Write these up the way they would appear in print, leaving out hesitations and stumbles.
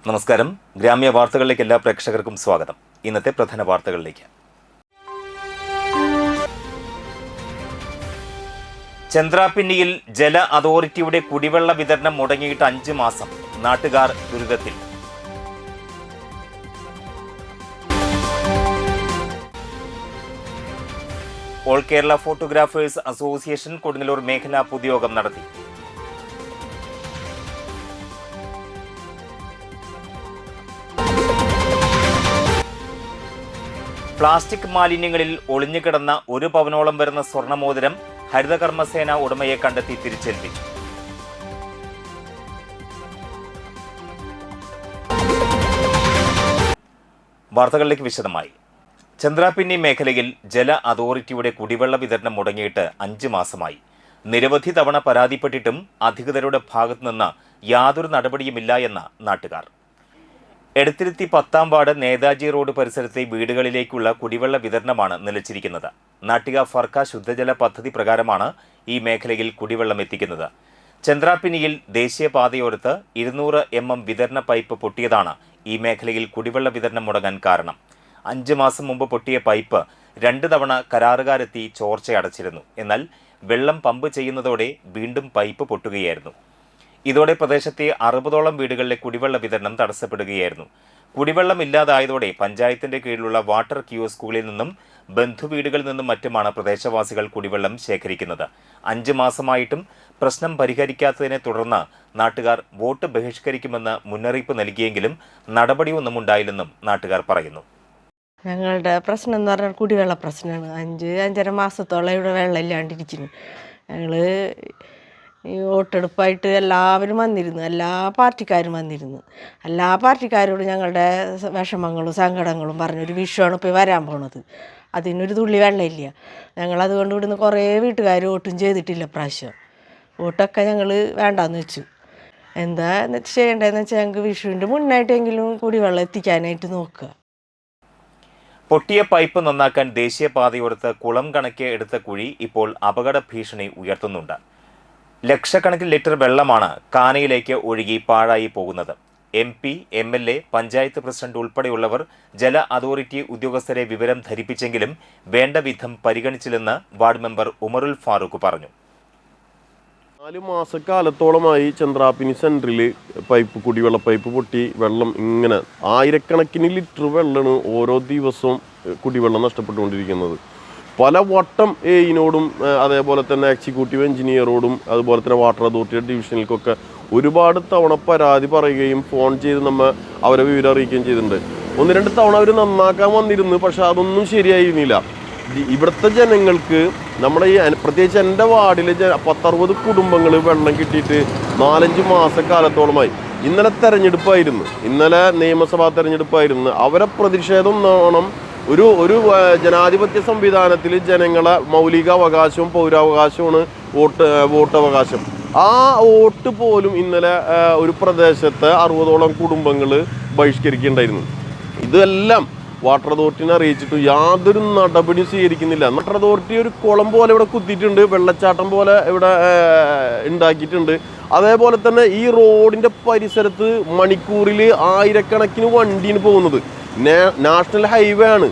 നമസ്കാരം. ഗ്രാമ്യ വാർത്തകളിലേക്ക് എല്ലാ പ്രേക്ഷകർക്കും സ്വാഗതം. ഇന്നത്തെ പ്രധാന വാർത്തകളിലേക്ക്. ചന്ദ്രാപിന്നിയിൽ ജല അതോറിറ്റിയുടെ കുടിവെള്ള വിതരണം മുടങ്ങിയിട്ട് 5 മാസം. നാട്ടുകാർ ദുരിതത്തിൽ. All Kerala photographers association Kodungallur മേഖലാ പൊതുയോഗം നടത്തി. പ്ലാസ്റ്റിക് മാലിന്യങ്ങളിൽ ഒളിഞ്ഞുകിടന്ന 1 പവനോളം വരുന്ന സ്വർണ്ണമോതിരം ഹരിതകർമ്മസേന ഉടമയെ കണ്ടെത്തി തിരിച്ചേൽപ്പിച്ചു. വാർത്തകളിലേക്ക് വിശദമായി. ചന്ദ്രാപിന്നി മേഖലയിൽ ജല അതോറിറ്റിയുടെ കുടിവെള്ള വിതരണം മുടങ്ങിയിട്ട് 5 മാസമായി. നിരവധി തവണ പരാതിപ്പെട്ടിട്ടും അധികൃതരുടെ ഭാഗത്തുനിന്ന് യാതൊരു നടപടിയുമില്ല എന്ന നാട്ടുകാർ. എടത്തിരുത്തി 10-ാം വാർഡ് നേതാജി റോഡ് പരിസരത്തെ വീടുകളിലേക്കുള്ള കുടിവെള്ള വിതരണമാണ് നിലച്ചിരിക്കുന്നത്. നാട്ടിക ഫർക്ക ശുദ്ധജല പദ്ധതി പ്രകാരമാണ് ഈ മേഖലയിൽ കുടിവെള്ളം എത്തിക്കുന്നത്. ചന്ദ്രാപിന്നിയിൽ ദേശീയപാതയോരത്ത് 200 mm വിതരണ പൈപ്പ് പൊട്ടിയതാണ് ഈ മേഖലയിൽ കുടിവെള്ള വിതരണം മുടങ്ങാൻ കാരണം. 5 മാസം മുമ്പ് പൊട്ടിയ പൈപ്പ് 2 തവണ കരാറുകാരെത്തി ചോർച്ചയടച്ചിരുന്നു. എന്നാൽ വെള്ളം പമ്പ് ചെയ്യുന്നതോടെ വീണ്ടും പൈപ്പ് പൊട്ടുകയായിരുന്നു. ഇതോടെ പ്രദേശത്തെ 60ഓളം വീടുകളിലെ കുടിവെള്ള വിതരണം തടസ്സപ്പെടുകയായിരുന്നു. കുടിവെള്ളം ഇല്ലാതായതോടെ പഞ്ചായത്തിന്റെ കീഴിലുള്ള വാട്ടർ കിയോസ്കുകളിൽ നിന്നും ബന്ധുവീടുകളിൽ നിന്നും മറ്റുമാണ് പ്രദേശവാസികൾ കുടിവെള്ളം ശേഖരിക്കുന്നത്. 5 മാസമായിട്ടും പ്രശ്നം പരിഹരിക്കാത്തതിനെ തുടർന്ന് നാട്ടുകാർ വോട്ട് ബഹിഷ്കരിക്കുമെന്ന് മുന്നറിയിപ്പ് നൽകിയെങ്കിലും നടപടിയൊന്നും ഉണ്ടായില്ലെന്നും നാട്ടുകാർ പറയുന്നു. ഞങ്ങളുടെ പ്രശ്നം എന്ന് പറഞ്ഞാൽ കുടിവെള്ള പ്രശ്നമാണ്. 5-5.5 മാസത്തോളം ഇവിടെ വെള്ളം ഇല്ലാണ്ടിരിക്കുന്നു. ഞങ്ങൾ ഈ വോട്ടെടുപ്പായിട്ട് എല്ലാവരും വന്നിരുന്നു, എല്ലാ പാർട്ടിക്കാരും വന്നിരുന്നു. എല്ലാ പാർട്ടിക്കാരോടും ഞങ്ങളുടെ വിഷമങ്ങളും സങ്കടങ്ങളും പറഞ്ഞൊരു വിഷയമാണ് ഇപ്പോൾ വരാൻ പോണത്. അതിനൊരു തുള്ളി വെള്ളമില്ല. ഞങ്ങളതുകൊണ്ട് ഇവിടുന്ന് കുറേ വീട്ടുകാർ വോട്ടും ചെയ്തിട്ടില്ല. പ്രാവശ്യം വോട്ടൊക്കെ ഞങ്ങൾ വേണ്ടാന്ന് വെച്ചു. എന്താ ചെയ്യേണ്ടതെന്ന് വെച്ചാൽ ഞങ്ങൾക്ക് വിഷുവിൻ്റെ മുന്നായിട്ടെങ്കിലും കുടിവെള്ളം എത്തിക്കാനായിട്ട് നോക്കുക. പൊട്ടിയ പൈപ്പ് നന്നാക്കാൻ ദേശീയപാതയോരത്ത് കുളം കണക്കെ എടുത്ത കുഴി ഇപ്പോൾ അപകട ഭീഷണി ഉയർത്തുന്നുണ്ട്. ലക്ഷക്കണക്കിന് ലിറ്റർ വെള്ളമാണ് കാനയിലേക്ക് ഒഴുകി പാഴായി പോകുന്നത്. MP, MLA, പഞ്ചായത്ത് പ്രസിഡന്റ് ഉൾപ്പെടെയുള്ളവർ ജല അതോറിറ്റി ഉദ്യോഗസ്ഥരെ വിവരം ധരിപ്പിച്ചെങ്കിലും വേണ്ട വിധം പരിഗണിച്ചില്ലെന്ന് വാർഡ് മെമ്പർ ഉമറുൽ ഫാറൂഖ് പറഞ്ഞു. 4 മാസക്കാലത്തോളമായി ചന്ദ്രാപിന്നി സെൻറ്ററിൽ കുടിവെള്ള പൈപ്പ് പൊട്ടി വെള്ളം ഇങ്ങനെ ആയിരക്കണക്കിന് ലിറ്റർ വെള്ളമാണ് ഓരോ ദിവസവും കുടിവെള്ളം നഷ്ടപ്പെട്ടുകൊണ്ടിരിക്കുന്നത്. പല വട്ടം എയിനോടും അതേപോലെ തന്നെ എക്സിക്യൂട്ടീവ് എഞ്ചിനീയറോടും അതുപോലെ തന്നെ വാട്ടർ അതോറിറ്റി ഡിവിഷനിലേക്കൊക്കെ ഒരുപാട് തവണ പരാതി പറയുകയും ഫോൺ ചെയ്ത് അവരെ വിവരം അറിയിക്കുകയും ചെയ്തിട്ടുണ്ട്. 1-2 തവണ അവർ നന്നാക്കാൻ വന്നിരുന്നു, പക്ഷെ അതൊന്നും ശരിയായിരുന്നില്ല. ഇവിടുത്തെ ജനങ്ങൾക്ക് നമ്മുടെ പ്രത്യേകിച്ച് എൻ്റെ വാർഡിലെ 10-60 കുടുംബങ്ങൾ വെള്ളം കിട്ടിയിട്ട് 4-5 മാസക്കാലത്തോളമായി. ഇന്നലെ തെരഞ്ഞെടുപ്പായിരുന്നു, ഇന്നലെ നിയമസഭാ തെരഞ്ഞെടുപ്പായിരുന്നു. അവരെ പ്രതിഷേധം നോണം ഒരു ജനാധിപത്യ സംവിധാനത്തിൽ ജനങ്ങളെ മൗലിക അവകാശവും പൗരാവകാശവുമാണ് വോട്ടവകാശം. ആ വോട്ട് പോലും ഇന്നലെ ഒരു പ്രദേശത്തെ 60ഓളം കുടുംബങ്ങൾ ബഹിഷ്കരിക്കുകയുണ്ടായിരുന്നു. ഇതെല്ലാം വാട്ടർ അതോറിറ്റിനെ അറിയിച്ചിട്ട് യാതൊരു നടപടിയും സ്വീകരിക്കുന്നില്ല. വാട്ടർ അതോറിറ്റി ഒരു കുളം പോലെ ഇവിടെ കുത്തിയിട്ടുണ്ട്, വെള്ളച്ചാട്ടം പോലെ ഇവിടെ ഉണ്ടാക്കിയിട്ടുണ്ട്. അതേപോലെ തന്നെ ഈ റോഡിൻ്റെ പരിസരത്ത് മണിക്കൂറിൽ ആയിരക്കണക്കിന് വണ്ടിയാണ് പോകുന്നത്. നാഷണൽ ഹൈവേ ആണ്.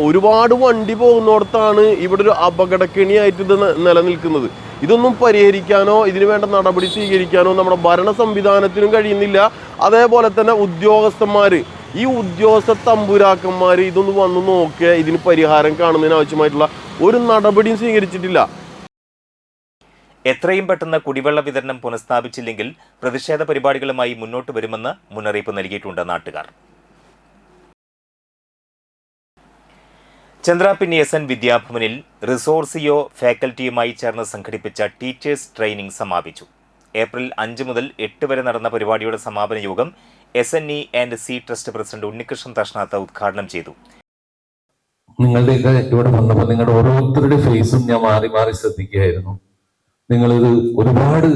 ഒരുപാട് വണ്ടി പോകുന്നിടത്താണ് ഇവിടെ ഒരു അപകടക്കെണിയായിട്ട് ഇത് നിലനിൽക്കുന്നത്. ഇതൊന്നും പരിഹരിക്കാനോ ഇതിനു വേണ്ട നടപടി സ്വീകരിക്കാനോ നമ്മുടെ ഭരണ സംവിധാനത്തിനും കഴിയുന്നില്ല. അതേപോലെ തന്നെ ഈ ഉദ്യോഗസ്ഥ തമ്പുരാക്കന്മാർ ഇതൊന്ന് വന്ന് നോക്കിയാൽ ഇതിന് പരിഹാരം കാണുന്നതിന് ആവശ്യമായിട്ടുള്ള ഒരു നടപടിയും സ്വീകരിച്ചിട്ടില്ല. എത്രയും പെട്ടെന്ന് കുടിവെള്ള വിതരണം പുനഃസ്ഥാപിച്ചില്ലെങ്കിൽ പ്രതിഷേധ പരിപാടികളുമായി മുന്നോട്ട് വരുമെന്ന് മുന്നറിയിപ്പ് നൽകിയിട്ടുണ്ട് നാട്ടുകാർ. ചന്ദ്രാപിന്നി SN വിദ്യാഭവനിൽ റിസോർസിയോ ഫാക്കൽറ്റിയുമായി ചേർന്ന് സംഘടിപ്പിച്ച ടീച്ചേഴ്സ് ട്രെയിനിംഗ് സമാപിച്ചു. ഏപ്രിൽ 5 മുതൽ 8 വരെ നടന്ന പരിപാടിയുടെ സമാപന യോഗം SNE&C ട്രസ്റ്റ് പ്രസിഡന്റ് ഉണ്ണികൃഷ്ണൻ തഷ്ണാത്ത ഉദ്ഘാടനം ചെയ്തു. നിങ്ങളുടെയൊക്കെ ഇവിടെ വന്നപ്പോൾ നിങ്ങളുടെ ഓരോരുത്തരുടെ ഫേസും ഞാൻ മാറി മാറി ശ്രദ്ധിക്കുകയായിരുന്നു. നിങ്ങളിത് ഒരുപാട്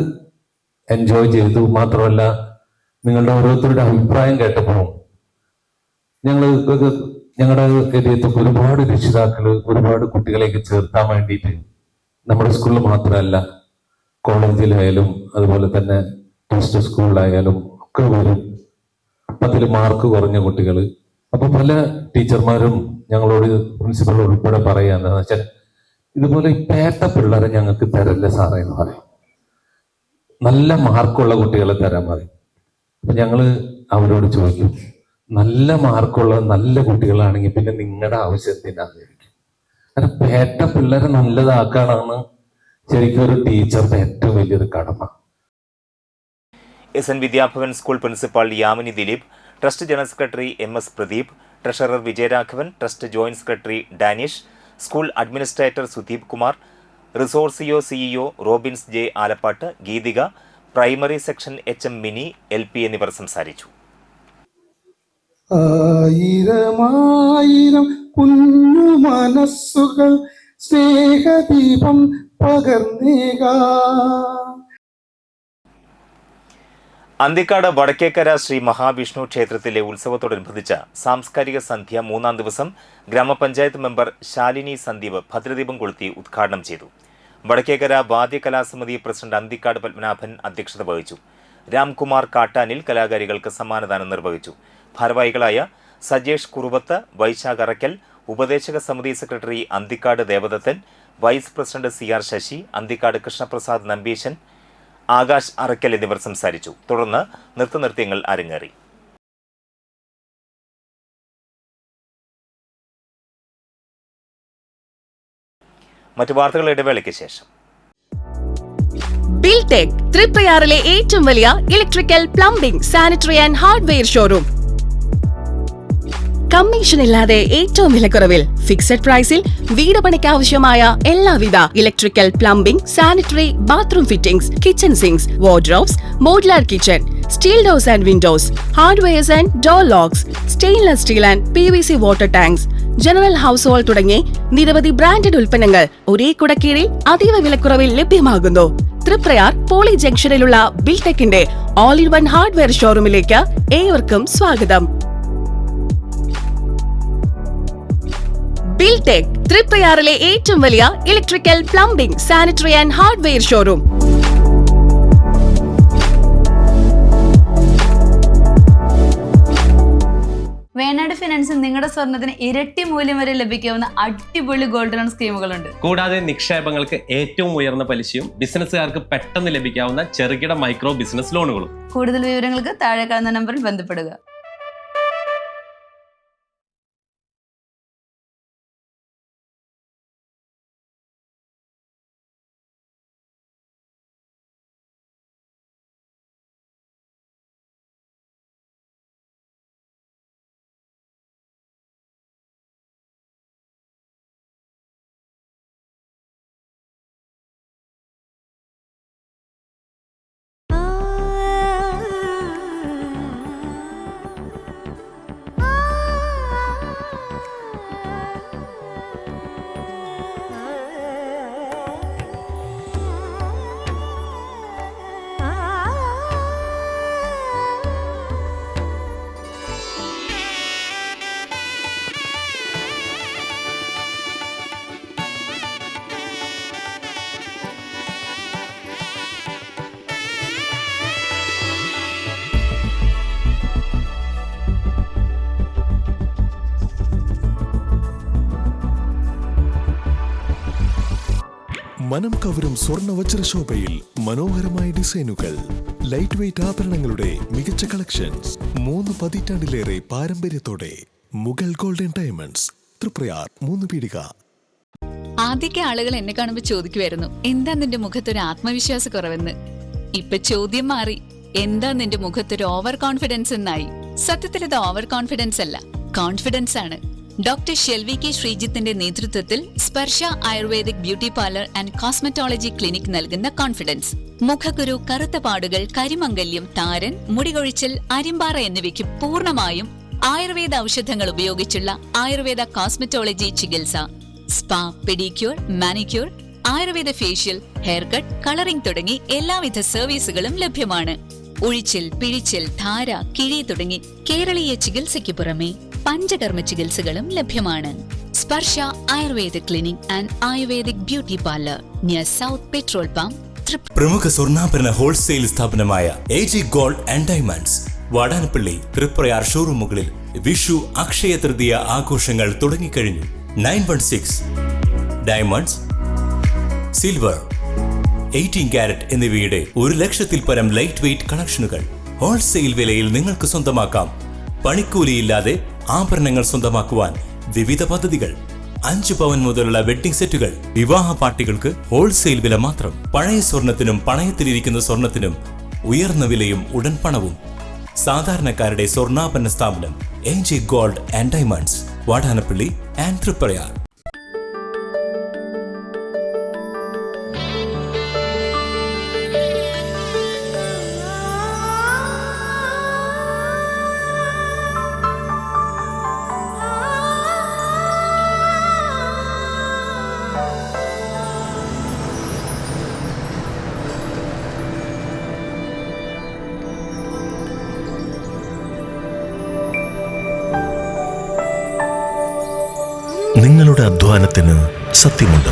എൻജോയ് ചെയ്തു. മാത്രമല്ല നിങ്ങളുടെ ഓരോരുത്തരുടെ അഭിപ്രായം കേട്ടപ്പോൾ ഞങ്ങളുടെ ഏരിയത്തൊക്കെ ഒരുപാട് രക്ഷിതാക്കൾ ഒരുപാട് കുട്ടികളെയൊക്കെ ചേർത്താൻ വേണ്ടിയിട്ട് നമ്മുടെ സ്കൂളിൽ മാത്രമല്ല കോളേജിലായാലും അതുപോലെ തന്നെ ട്രസ്റ്റ് സ്കൂളിലായാലും ഒക്കെ വരും. 10 മാർക്ക് കുറഞ്ഞ കുട്ടികൾ. അപ്പൊ പല ടീച്ചർമാരും ഞങ്ങളോട്, പ്രിൻസിപ്പൽ ഉൾപ്പെടെ പറയാന്ന് വെച്ചാൽ, ഇതുപോലെ പേട്ട പിള്ളേരെ ഞങ്ങൾക്ക് തരല്ല സാറേ എന്ന് പറയും. നല്ല മാർക്കുള്ള കുട്ടികളെ തരാൻ പറയും. അപ്പൊ ഞങ്ങള് അവരോട് ചോദിക്കും, നല്ല മാർക്കുള്ള നല്ല കുട്ടികളാണെങ്കിൽ പിന്നെ നിങ്ങളുടെ ആവശ്യത്തിനായിരിക്കും. കാരണം പേട്ട പിള്ളേരെ നല്ലതാക്കാനാണ് ശരിക്കും ഒരു ടീച്ചറുടെ ഏറ്റവും വലിയൊരു കടമ. SN Vidyabhavan school principal Yamini Dileep, trust general secretary MS Pradeep, treasurer Vijayaraghavan, trust joint secretary Danish, school administrator Sudeep Kumar, resource CEO Robins J Alappatt, Geethika, primary section HM Mini, LP എന്നിവർ സംസാരിച്ചു. ആയിരമായിരം കുഞ്ഞു മനസ്സുകൾ സ്നേഹദീപം പകർന്നേകാ. അന്തിക്കാട് വടക്കേക്കര ശ്രീ മഹാവിഷ്ണു ക്ഷേത്രത്തിലെ ഉത്സവത്തോടനുബന്ധിച്ച് സാംസ്കാരിക സന്ധ്യ 3-ാം ദിവസം ഗ്രാമപഞ്ചായത്ത് മെമ്പർ ശാലിനി സന്ദീപ് ഭദ്രദീപം കൊളുത്തി ഉദ്ഘാടനം ചെയ്തു. വടക്കേക്കര വാദ്യകലാസമിതി പ്രസിഡന്റ് അന്തിക്കാട് പത്മനാഭൻ അധ്യക്ഷത വഹിച്ചു. രാംകുമാർ കാട്ടാനിൽ കലാകാരികൾക്ക് സമ്മാനദാനം നിർവഹിച്ചു. ഭാരവാഹികളായ സജേഷ് കുറുവത്ത്, വൈശാഖ് അറക്കൽ, ഉപദേശക സമിതി secretary Anthikad Devadathan, vice president CR Sasi, Anthikad Krishnaprasad Nambeesan, Akash Arakkal എന്നിവർ സംസാരിച്ചു. തുടർന്ന് നൃത്തനൃത്യങ്ങൾ അരങ്ങേറി. മറ്റു വാർത്തകൾ ഇടവേളയ്ക്ക് ശേഷം. ബിൽടെക് തൃപ്രയാറിലെ ഏറ്റവും വലിയ electrical, plumbing, sanitary and hardware showroom. Commission ഇല്ലാതെ ഏറ്റവും വിലക്കുറവിൽ ഫിക്സഡ് പ്രൈസിൽ വീട് പണിക്ക് ആവശ്യമായ എല്ലാവിധ electrical, plumbing, sanitary, bathroom fittings, kitchen sinks, wardrobes, modular kitchen, steel doors and windows, hardwares and door locks, stainless steel and PVC water tanks, general household തുടങ്ങി നിരവധി ബ്രാൻഡഡ് ഉൽപ്പന്നങ്ങൾ ഒരേ കുടക്കീഴിൽ അതീവ വിലക്കുറവിൽ ലഭ്യമാകുന്നു. തൃപ്രയാർ പോളി ജംഗ്ഷനിലുള്ള ബിൽടെക്കിന്റെ ഓൾ ഇൻ വൺ ഹാർഡ്വെയർ ഷോറൂമിലേക്ക് ഏവർക്കും സ്വാഗതം. ബിൽടെക് തൃപ്രയാറിലെ ഏറ്റവും വലിയ electrical, plumbing, sanitary and hardware showroom. Venad ഫിനാൻസിൽ നിങ്ങളുടെ സ്വർണ്ണത്തിന് ഇരട്ടി മൂല്യം വരെ ലഭിക്കാവുന്ന അടിപൊളി ഗോൾഡ് ലോൺ സ്കീമുകളുണ്ട്. കൂടാതെ നിക്ഷേപങ്ങൾക്ക് ഏറ്റവും ഉയർന്ന പലിശയും ബിസിനസ്സുകാർക്ക് പെട്ടെന്ന് ലഭിക്കാവുന്ന ചെറുകിട മൈക്രോ ബിസിനസ് ലോണുകളും. കൂടുതൽ വിവരങ്ങൾക്ക് താഴെ കാണുന്ന നമ്പറിൽ ബന്ധപ്പെടുക. മനം കവരും സ്വർണ്ണ വജ്രശോഭയിൽ മനോഹരമായ ഡിസൈനുകൾ, ലൈറ്റ് വെയ്റ്റ് ആഭരണങ്ങളുടെ മികച്ച കളക്ഷൻസ്, 3 പതിറ്റാണ്ടിലേറെ പാരമ്പര്യത്തോടെ മുഗൾ ഗോൾഡൻ ഡയമണ്ട്സ്, തൃപ്രയാർ 3 പീടിക. ആദ്യമൊക്കെ ആളുകൾ എന്നെ കാണുമ്പോൾ ചോദിക്കുമായിരുന്നു, എന്താ നിന്റെ മുഖത്തൊരു ആത്മവിശ്വാസ കുറവെന്ന്. ഇപ്പൊ ചോദ്യം മാറി, എന്താ നിന്റെ മുഖത്തൊരു ഓവർ കോൺഫിഡൻസ് എന്നായി. സത്യത്തിൽ ഇത് ഓവർ കോൺഫിഡൻസ് അല്ല, കോൺഫിഡൻസ് ആണ്. ഡോക്ടർ ഷെൽവി കെ ശ്രീജിത്തിന്റെ നേതൃത്വത്തിൽ Sparsha Ayurvedic beauty parlour and cosmetology clinic നൽകുന്ന കോൺഫിഡൻസ്. മുഖക്കുരു, കറുത്ത പാടുകൾ, കരിമംഗല്യം, താരൻ, മുടികൊഴിച്ചിൽ, അരിമ്പാറ എന്നിവയ്ക്ക് പൂർണ്ണമായും ആയുർവേദ ഔഷധങ്ങൾ ഉപയോഗിച്ചുള്ള ആയുർവേദ കോസ്മെറ്റോളജി ചികിത്സ. Spa, pedicure, manicure, Ayurveda facial, hair cut, colouring തുടങ്ങി എല്ലാവിധ സർവീസുകളും ലഭ്യമാണ്. ഉഴിച്ചിൽ, പിഴിച്ചിൽ, ധാര, കിഴി തുടങ്ങി കേരളീയ ചികിത്സയ്ക്ക് പുറമെ പഞ്ചകർമ്മ ചികിത്സകളും ലഭ്യമാണ്. Sparsha Ayurveda clinic and Ayurvedic beauty parlour near south petrol pump. പ്രമുഖ സ്വർണ്ണാഭരണ ഹോൾസെയിൽ സ്ഥാപനമായ AG gold and diamonds, Vadanappally Thriprayar ഷോറൂമുകളിൽ വിഷു അക്ഷയ തൃതീയ ആഘോഷങ്ങൾ തുടങ്ങിക്കഴിഞ്ഞു. 916 ഡയമണ്ട്സ്, സിൽവർ, 18 കാരറ്റ് എന്നിവയുടെ 1,00,000-ൽ പരം ലൈറ്റ് വെയ്റ്റ് കളക്ഷനുകൾ ഹോൾസെയിൽ വിലയിൽ നിങ്ങൾക്ക് സ്വന്തമാക്കാം. പണിക്കൂലിയില്ലാതെ ആഭരണങ്ങൾ സ്വന്തമാക്കുവാൻ വിവിധ പദ്ധതികൾ. 5 പവൻ മുതലുള്ള വെഡ്ഡിംഗ് സെറ്റുകൾ. വിവാഹ പാർട്ടികൾക്ക് ഹോൾസെയിൽ വില മാത്രം. പഴയ സ്വർണത്തിനും പണയത്തിലിരിക്കുന്ന സ്വർണത്തിനും ഉയർന്ന വിലയും ഉടൻ പണവും. സാധാരണക്കാരുടെ സ്വർണ്ണാഭരണ സ്ഥാപനം AJ gold and diamonds, Vadanappally and Thriprayar. നിങ്ങളുടെ അധ്വാനത്തിന് സത്യമുണ്ട്,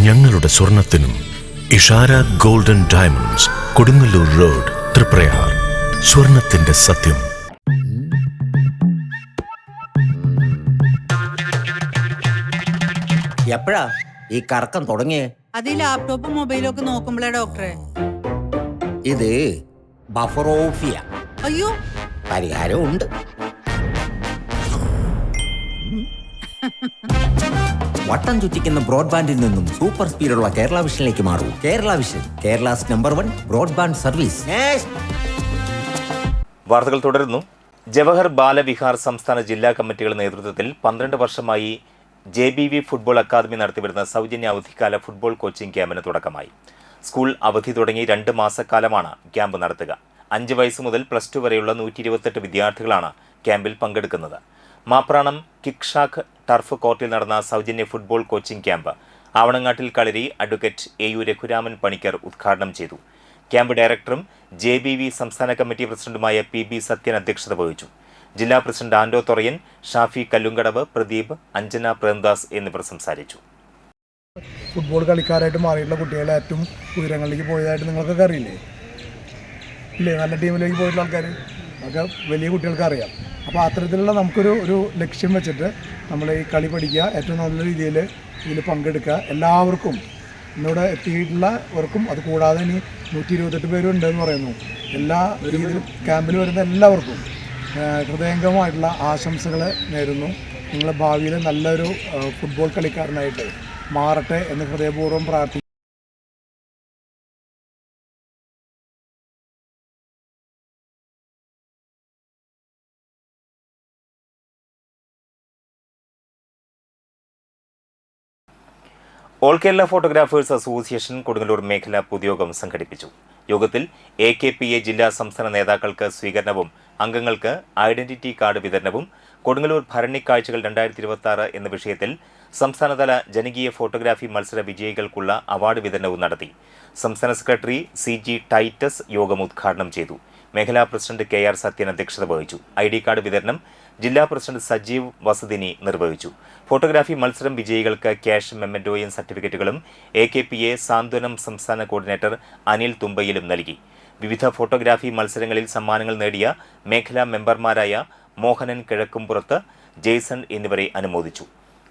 ഞങ്ങളുടെ സ്വർണത്തിനും. Ishara golden diamonds, Kodungallur road, Thriprayar. സ്വർണത്തിന്റെ സത്യം. എപ്പോഴാ ഈ കറക്കം തുടങ്ങിയേ? അത് ഈ ലാപ്ടോപ്പും മൊബൈലും ഒക്കെ നോക്കുമ്പോഴേ ഡോക്ടറെ. ഇത് ബഫറോഫിയ. അയ്യോ, പരിഹാരവും ഉണ്ട്. വട്ടം ചുറ്റിക്കുന്ന ബ്രോഡ്ബാൻഡിൽ നിന്നും സൂപ്പർ സ്പീഡുള്ള കേരള വിഷനിലേക്ക് മാറൂ. Kerala Vision, Kerala's number 1 broadband service. വാർത്തകൾ തുടരുന്നു. ജവഹർ ബാലവിഹാർ സംസ്ഥാന ജില്ലാ കമ്മിറ്റികളുടെ നേതൃത്വത്തിൽ 12 വർഷമായി JBV ഫുട്ബോൾ അക്കാദമി നടത്തിവരുന്ന സൗജന്യ അവധിക്കാല ഫുട്ബോൾ കോച്ചിംഗ് ക്യാമ്പിന് തുടക്കമായി. സ്കൂൾ അവധി തുടങ്ങി 2 മാസക്കാലമാണ് ക്യാമ്പ് നടത്തുക. 5 വയസ്സ് മുതൽ +2 വരെയുള്ള 128 വിദ്യാർത്ഥികളാണ് ക്യാമ്പിൽ പങ്കെടുക്കുന്നത്. മാപ്രാണം കിക്ഷാഖ് ടർഫ് കോർട്ടിൽ നടന്ന സൗജന്യ ഫുട്ബോൾ കോച്ചിംഗ് ക്യാമ്പ് ആവണങ്ങാട്ടിൽ കളരി അഡ്വക്കേറ്റ് AU രഘുരാമൻ പണിക്കർ ഉദ്ഘാടനം ചെയ്തു. ക്യാമ്പ് ഡയറക്ടറും JBV സംസ്ഥാന കമ്മിറ്റി പ്രസിഡന്റുമായ PB സത്യൻ അധ്യക്ഷത വഹിച്ചു. ജില്ലാ പ്രസിഡന്റ് ആൻഡോ തൊറയൻ, ഷാഫി കല്ലുങ്കടവ്, പ്രദീപ്, അഞ്ജന പ്രേംദാസ് എന്നിവർ സംസാരിച്ചു. ഫുട്ബോൾ കളിക്കാരായിട്ട് മാറിയിട്ടുള്ള കുട്ടികളെ ഏറ്റവും ഉയരങ്ങളിലേക്ക് പോയതായിട്ട് നിങ്ങൾക്കൊക്കെ അറിയില്ലേ? ഇല്ലേ? നല്ല ടീമിലേക്ക് പോയിട്ടുള്ള ആൾക്കാർ ഒക്കെ വലിയ കുട്ടികൾക്ക് അറിയാം. അപ്പോൾ അത്തരത്തിലുള്ള നമുക്കൊരു ലക്ഷ്യം വെച്ചിട്ട് നമ്മൾ ഈ കളി പഠിക്കുക, ഏറ്റവും നല്ല രീതിയിൽ ഇതിൽ പങ്കെടുക്കുക. എല്ലാവർക്കും ഇന്നിവിടെ എത്തിയിട്ടുള്ളവർക്കും, അത് കൂടാതെ ഇനി 128 പേരുണ്ടെന്ന് പറയുന്നു. എല്ലാ രീതിയിലും ക്യാമ്പിൽ വരുന്ന എല്ലാവർക്കും ഹൃദയംഗമായിട്ടുള്ള ആശംസകൾ നേരുന്നു. നിങ്ങൾ ഭാവിയിൽ നല്ലൊരു ഫുട്ബോൾ കളിക്കാരനായിട്ട് മാറട്ടെ എന്ന് ഹൃദയപൂർവ്വം പ്രാർത്ഥിക്കുന്നു. All Kerala photographers association Kodungallur മേഖല പൊതുയോഗം സംഘടിപ്പിച്ചു. യോഗത്തിൽ AKPA ജില്ലാ സംസ്ഥാന നേതാക്കൾക്ക് സ്വീകരണവും അംഗങ്ങൾക്ക് ഐഡന്റിറ്റി കാർഡ് വിതരണവും കൊടുങ്ങല്ലൂർ ഭരണിക്കാഴ്ചകൾ 2026 എന്ന വിഷയത്തിൽ സംസ്ഥാനതല ജനകീയ ഫോട്ടോഗ്രാഫി മത്സര വിജയികൾക്കുള്ള അവാർഡ് വിതരണവും നടത്തി. സംസ്ഥാന സെക്രട്ടറി CG ടൈറ്റസ് യോഗം ഉദ്ഘാടനം ചെയ്തു. മേഖലാ പ്രസിഡന്റ് KR സത്യൻ അധ്യക്ഷത വഹിച്ചു. ID കാർഡ് വിതരണം ജില്ലാ പ്രസിഡന്റ് സജീവ് വസതിനി നിർവഹിച്ചു. ഫോട്ടോഗ്രാഫി മത്സരം വിജയികൾക്ക് ക്യാഷ് മെമ്മന്റോയും സർട്ടിഫിക്കറ്റുകളും AKPA സാന്ത്വനം സംസ്ഥാന കോർഡിനേറ്റർ അനിൽ തുമ്പയിലും നൽകി. വിവിധ ഫോട്ടോഗ്രാഫി മത്സരങ്ങളിൽ സമ്മാനങ്ങൾ നേടിയ മേഖലാ മെമ്പർമാരായ മോഹനൻ കിഴക്കുംപുറത്ത്, ജെയ്സൺ എന്നിവരെ അനുമോദിച്ചു.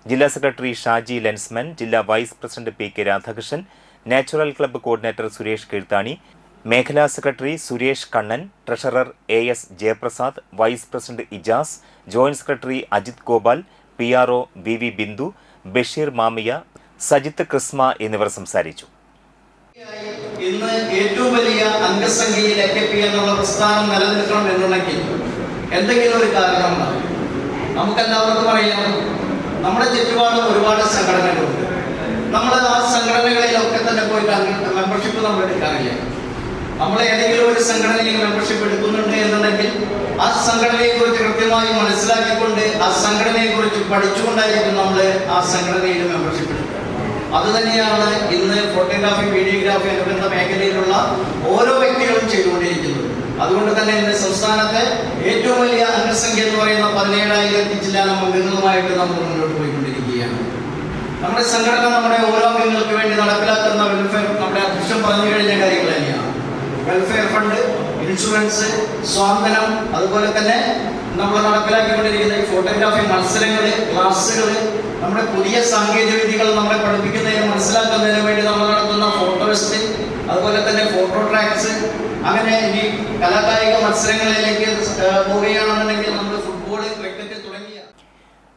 ജില്ലാ സെക്രട്ടറി ഷാജി ലെൻസ്മാൻ, ജില്ലാ vice president PK Radhakrishnan, natural club coordinator Suresh Keezhthani, മേഖലാ secretary Suresh Kannan, treasurer AS Jayaprasad, vice president Ijas, joint secretary Ajith Gopal, PRO VV Bindu, Basheer Mamiya, Sajith Krishma എന്നിവർ സംസാരിച്ചു. ഇന്ന് ഏറ്റവും വലിയ അംഗസംഖ്യയിൽ AKPA എന്നുള്ള പ്രസ്ഥാനം നിലനിൽക്കണം എന്നുണ്ടെങ്കിൽ എന്തെങ്കിലും ഒരു കാരണമുണ്ടാകും. നമുക്കെല്ലാവർക്കും അറിയാം, നമ്മുടെ ചുറ്റുപാടും ഒരുപാട് സംഘടനകളുണ്ട്. നമ്മൾ ആ സംഘടനകളിലൊക്കെ തന്നെ പോയിട്ട് മെമ്പർഷിപ്പ് നമ്മൾ എടുക്കാറില്ല. നമ്മൾ ഏതെങ്കിലും ഒരു സംഘടനയിൽ മെമ്പർഷിപ്പ് എടുക്കുന്നുണ്ട് എന്നുണ്ടെങ്കിൽ ആ സംഘടനയെക്കുറിച്ച് കൃത്യമായി മനസ്സിലാക്കിക്കൊണ്ട് ആ സംഘടനയെക്കുറിച്ച് പഠിച്ചുകൊണ്ടായിരിക്കും നമ്മൾ ആ സംഘടനയിൽ മെമ്പർഷിപ്പ് എടുക്കുക. അതുതന്നെയാണ് ഇന്ന് ഫോട്ടോഗ്രാഫി, വീഡിയോഗ്രാഫി അനുബന്ധ മേഖലയിലുള്ള ഓരോ വ്യക്തികളും ചെയ്തുകൊണ്ടിരിക്കുന്നത്. അതുകൊണ്ട് തന്നെ ഇന്ന് സംസ്ഥാനത്തെ ഏറ്റവും വലിയ അംഗസംഖ്യ എന്ന് പറയുന്ന 17,000 ചില്ലാനം അംഗങ്ങളുമായിട്ട് നമ്മൾ മുന്നോട്ട് പോയിക്കൊണ്ടിരിക്കുകയാണ്. നമ്മുടെ സംഘടന നമ്മുടെ ഓരോ അംഗങ്ങൾക്ക് വേണ്ടി നടപ്പിലാക്കുന്ന വെൽഫെയർ, നമ്മുടെ അധ്യക്ഷൻ പറഞ്ഞു കഴിഞ്ഞ കാര്യങ്ങൾ തന്നെയാണ്. വെൽഫെയർ ഫണ്ട്, ഇൻഷുറൻസ് ഇൻഷുറൻസ്, സ്വാന്തനം, അതുപോലെ തന്നെ നമ്മൾ നടപ്പിലാക്കിക്കൊണ്ടിരിക്കുന്ന ഈ ഫോട്ടോഗ്രാഫി മത്സരങ്ങൾ, ക്ലാസ്സുകൾ, നമ്മുടെ പുതിയ സാങ്കേതിക വിദ്യകൾ നമ്മളെ പഠിപ്പിക്കുന്നതിന് മനസ്സിലാക്കുന്നതിന് വേണ്ടി നമ്മൾ നടത്തുന്ന ഫോട്ടോസ്റ്റ്, അതുപോലെ തന്നെ ഫോട്ടോ ട്രാക്സ്, അങ്ങനെ ഈ കലാകായിക മത്സരങ്ങളിലേക്ക് പോവുകയാണെന്നുണ്ടെങ്കിൽ നമ്മൾ ഫുട്ബോൾ, ക്രിക്കറ്റ് തുടങ്ങിയ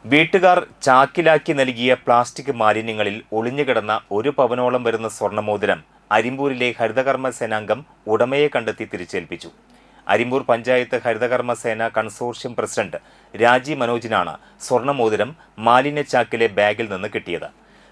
വീട്ടുകാർ ചാക്കിലാക്കി നൽകിയ പ്ലാസ്റ്റിക് മാലിന്യങ്ങളിൽ ഒളിഞ്ഞുകിടന്ന 1 പവനോളം വരുന്ന സ്വർണ്ണമോതിരം അരിമ്പൂരിലെ ഹരിതകർമ്മ സേനാംഗം ഉടമയെ കണ്ടെത്തി തിരിച്ചേൽപ്പിച്ചു. അരിമ്പൂർ പഞ്ചായത്ത് ഹരിതകർമ്മ സേന കൺസോർഷ്യം പ്രസിഡന്റ് രാജി മനോജിനാണ് സ്വർണ്ണമോതിരം മാലിന്യ ചാക്കിലെ ബാഗിൽ നിന്ന് കിട്ടിയത്.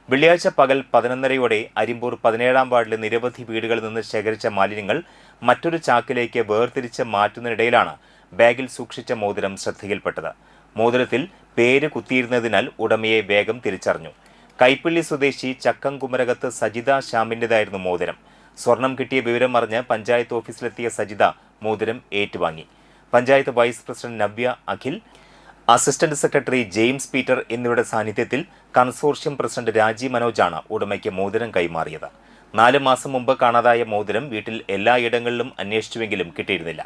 വെള്ളിയാഴ്ച പകൽ 11:30 അരിമ്പൂർ 17-ാം വാർഡിലെ നിരവധി വീടുകളിൽ നിന്ന് ശേഖരിച്ച മാലിന്യങ്ങൾ മറ്റൊരു ചാക്കിലേക്ക് വേർതിരിച്ച് മാറ്റുന്നതിനിടയിലാണ് ബാഗിൽ സൂക്ഷിച്ച മോതിരം ശ്രദ്ധയിൽപ്പെട്ടത്. മോതിരത്തിൽ പേര് കുത്തിയിരുന്നതിനാൽ ഉടമയെ വേഗം തിരിച്ചറിഞ്ഞു. കൈപ്പള്ളി സ്വദേശി ചക്കംകുമരകത്ത് സജിത ശ്യാമിൻ്റെതായിരുന്നു മോതിരം. സ്വർണം കിട്ടിയ വിവരം അറിഞ്ഞ് പഞ്ചായത്ത് ഓഫീസിലെത്തിയ സജിത മോതിരം ഏറ്റുവാങ്ങി. Panchayat vice president Navya Akhil, assistant secretary James Peter എന്നിവരുടെ സാന്നിധ്യത്തിൽ കൺസോർഷ്യം പ്രസിഡന്റ് രാജി മനോജാണ് ഉടമയ്ക്ക് മോതിരം കൈമാറിയത്. 4 മാസം മുമ്പ് കാണാതായ മോതിരം വീട്ടിൽ എല്ലായിടങ്ങളിലും അന്വേഷിച്ചുവെങ്കിലും കിട്ടിയിരുന്നില്ല.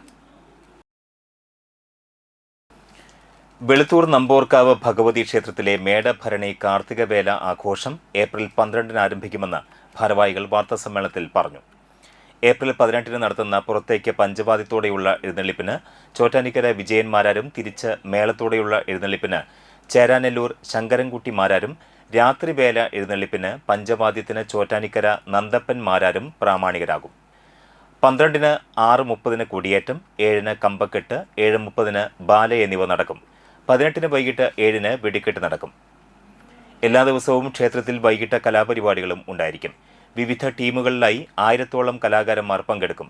വെളുത്തൂർ നമ്പോർക്കാവ് ഭഗവതി ക്ഷേത്രത്തിലെ മേടഭരണി കാർത്തികവേല ആഘോഷം ഏപ്രിൽ 12-ന് ആരംഭിക്കുമെന്ന് ഭാരവാഹികൾ വാർത്താസമ്മേളനത്തിൽ പറഞ്ഞു. ഏപ്രിൽ 18-ന് നടത്തുന്ന പുറത്തേക്ക് പഞ്ചവാദ്യത്തോടെയുള്ള എഴുന്നള്ളിപ്പിന് ചോറ്റാനിക്കര വിജയന്മാരാരും തിരിച്ച് മേളത്തോടെയുള്ള എഴുന്നള്ളിപ്പിന് ചേരാനെല്ലൂർ ശങ്കരൻകുട്ടിമാരാരും രാത്രിവേല എഴുന്നള്ളിപ്പിന് പഞ്ചവാദ്യത്തിന് ചോറ്റാനിക്കര നന്ദപ്പന്മാരാരും പ്രാമാണികരാകും. 12-ന് 6:30-ന് കൊടിയേറ്റം, 7-ന് കമ്പക്കെട്ട്, 7:30-ന് ബാല എന്നിവ നടക്കും. 18-ന് വൈകിട്ട് 7-ന് വെടിക്കെട്ട് നടക്കും. എല്ലാ ദിവസവും ക്ഷേത്രത്തിൽ വൈകിട്ട് കലാപരിപാടികളും ഉണ്ടായിരിക്കും. വിവിധ ടീമുകളിലായി 1000-ഓളം കലാകാരന്മാർ പങ്കെടുക്കും.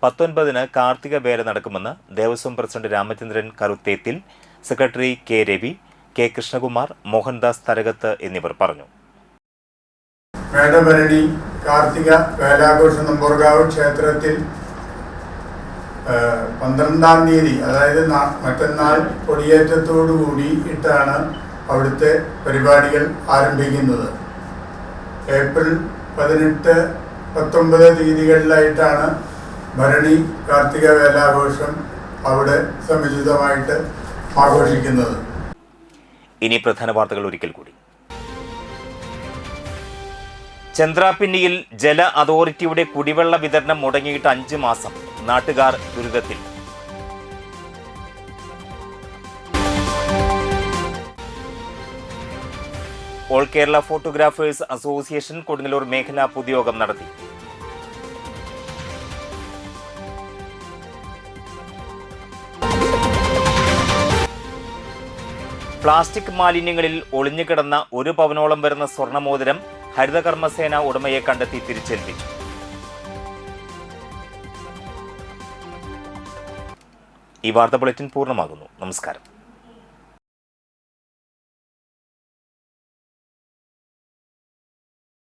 19-ന് കാർത്തികവേല നടക്കുമെന്ന് Devaswom president Ramachandran Karuthethil, secretary K Ravi, K Krishnakumar, Mohandas Tharakath എന്നിവർ പറഞ്ഞു. മേടഭരണി കാർത്തിക വേലാഘോഷം നമ്പോർക്കാവ് ക്ഷേത്രത്തിൽ 12-ാം തീയതി, അതായത് മറ്റന്നാൾ കൊടിയേറ്റത്തോടു കൂടിയിട്ടാണ് അവിടുത്തെ പരിപാടികൾ ആരംഭിക്കുന്നത്. ഏപ്രിൽ 18, 19 തീയതികളിലായിട്ടാണ് ഭരണി കാർത്തിക വേലാഘോഷം അവിടെ സമുചിതമായിട്ട് ആഘോഷിക്കുന്നത്. ഇനി പ്രധാന വാർത്തകൾ ഒരിക്കൽ കൂടി. ചന്ദ്രാപിന്നിയിൽ ജല അതോറിറ്റിയുടെ കുടിവെള്ള വിതരണം മുടങ്ങിയിട്ട് 5 മാസം. നാട്ടുകാർ ദുരിതത്തിൽ. All Kerala photographers association Kodungallur മേഖലാ പൊതുയോഗം നടത്തി. പ്ലാസ്റ്റിക് മാലിന്യങ്ങളിൽ ഒളിഞ്ഞുകിടന്ന 1 പവനോളം വരുന്ന സ്വർണ്ണമോതിരം ഹരിതകർമ്മസേന ഉടമയെ കണ്ടെത്തി തിരിച്ചേൽപ്പിച്ചു. ഈ വാർത്താ ബുള്ളറ്റിൻ പൂർണ്ണമാകുന്നു. നമസ്കാരം.